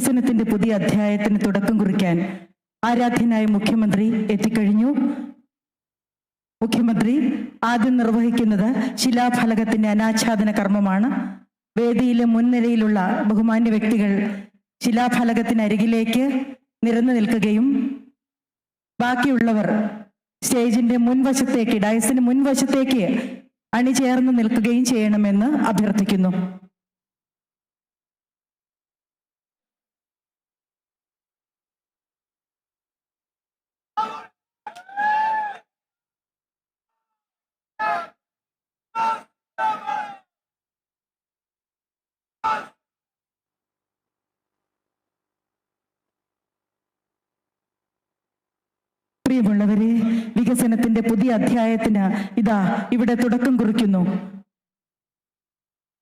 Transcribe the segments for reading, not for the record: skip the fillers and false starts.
വികസനത്തിന്റെ പുതിയ അധ്യായത്തിന് തുടക്കം കുറിക്കാൻ ആരാധ്യനായ മുഖ്യമന്ത്രി എത്തിക്കഴിഞ്ഞു. മുഖ്യമന്ത്രി ആദ്യം നിർവഹിക്കുന്നത് ശിലാഫലകത്തിന്റെ അനാച്ഛാദന കർമ്മമാണ്. വേദിയിലെ മുൻനിരയിലുള്ള ബഹുമാന്യ വ്യക്തികൾ ശിലാഫലകത്തിനരികിലേക്ക് നിരന്നു നിൽക്കുകയും ബാക്കിയുള്ളവർ സ്റ്റേജിന്റെ മുൻവശത്തേക്ക്, ഡയസിന് മുൻവശത്തേക്ക് അണിചേർന്ന് നിൽക്കുകയും ചെയ്യണമെന്ന് അഭ്യർത്ഥിക്കുന്നു. പ്രിയമുള്ളവരെ, വികസനത്തിന്റെ പുതിയ അധ്യായത്തിന് ഇതാ ഇവിടെ തുടക്കം കുറിക്കുന്നു.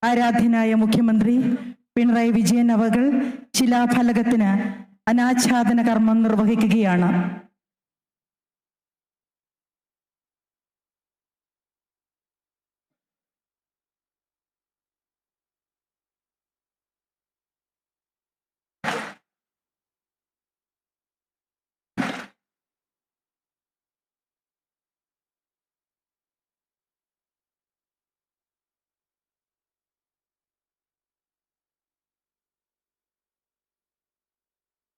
ആരാധ്യനായ മുഖ്യമന്ത്രി പിണറായി വിജയൻ അവകൾ ശിലാഫലകത്തിന് അനാച്ഛാദന കർമ്മം നിർവഹിക്കുകയാണ്.